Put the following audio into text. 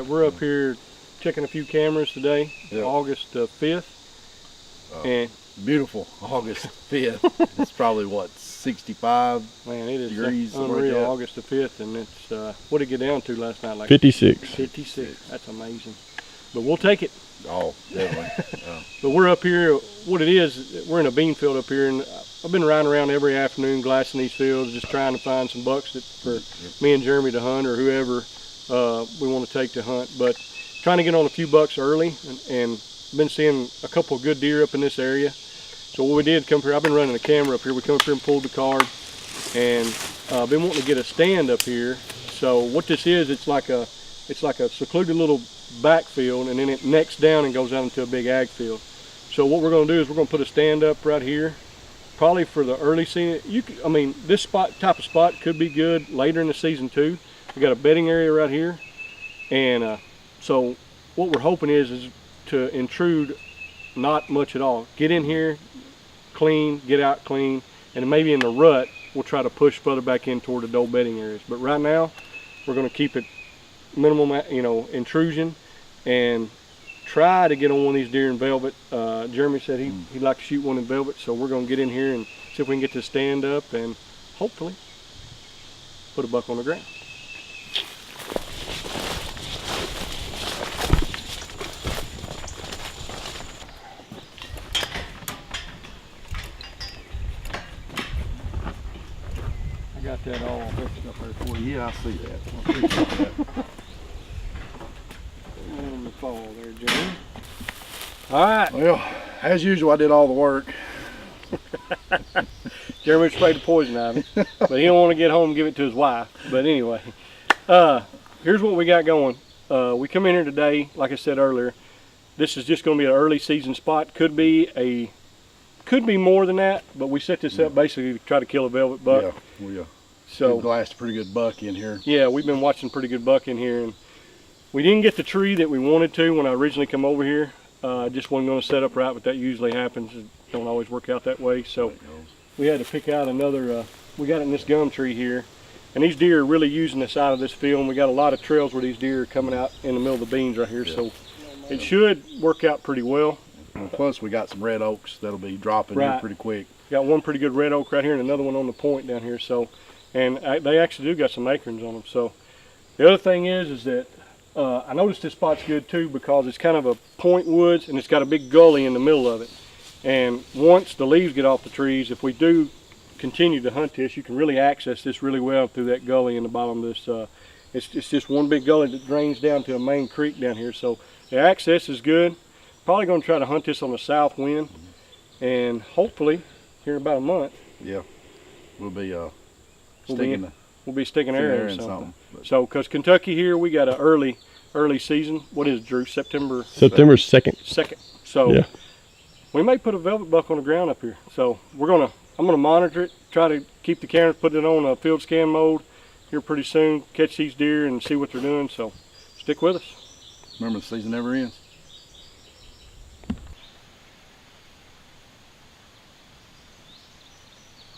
we're up here checking a few cameras today, August 5th. And beautiful August 5th. It's probably what, 65 man, it is degrees, unreal. August the 5th, and it's what did it get down to last night? Like 56. 56. That's amazing. But we'll take it. Oh, definitely. But we're up here. What it is, we're in a bean field up here, and I've been riding around every afternoon glassing these fields, just trying to find some bucks for me and Jeremy to hunt, or whoever we want to take to hunt. But trying to get on a few bucks early, and been seeing a couple of good deer up in this area. So what we did, come here, I've been running a camera up here. We come up here and pulled the card, and been wanting to get a stand up here. So what this is, it's like a secluded little backfield, and then it necks down and goes out into a big ag field. So what we're going to do is we're going to put a stand up right here, probably for the early season. I mean, this type of spot could be good later in the season too. We got a bedding area right here, and so what we're hoping is to intrude not much at all. Get in here clean, get out clean, and maybe in the rut we'll try to push further back in toward the doe bedding areas. But right now we're going to keep it minimum, intrusion, and try to get on one of these deer in velvet. Jeremy said he'd like to shoot one in velvet, so we're going to get in here and see if we can get this stand up and hopefully put a buck on the ground. I got that all mixed up there for you. Yeah, I see that. I appreciate that. On the fall there, Jeremy. All right. Well, as usual, I did all the work. Jeremy sprayed the poison ivy, but he don't want to get home and give it to his wife. But anyway, here's what we got going. We come in here today, like I said earlier. This is just going to be an early season spot. Could be more than that, but we set this up basically to try to kill a velvet buck. Yeah, so glassed a pretty good buck in here. Yeah, we've been watching pretty good buck in here, and we didn't get the tree that we wanted to when I originally come over here. Just wasn't going to set up right, but that usually happens. It don't always work out that way. So we had to pick out another. We got it in this gum tree here, and these deer are really using the side of this field. And we got a lot of trails where these deer are coming out in the middle of the beans right here. So it should work out pretty well. And plus, we got some red oaks that'll be dropping here pretty quick. Got one pretty good red oak right here, and another one on the point down here. So, and they actually do got some acorns on them. So the other thing is that I noticed this spot's good too because it's kind of a point woods, and it's got a big gully in the middle of it. And once the leaves get off the trees, if we do continue to hunt this, you can really access this really well through that gully in the bottom of this. It's just one big gully that drains down to a main creek down here. So the access is good. Probably going to try to hunt this on the south wind, and hopefully here in about a month. Yeah, we'll be sticking air in something. So, because Kentucky here, we got an early season. What is it, Drew? September 2nd. 2nd. So we may put a velvet buck on the ground up here. So I'm gonna monitor it, try to keep the cameras, put it on a field scan mode here pretty soon, catch these deer and see what they're doing. So stick with us. Remember, the season never ends.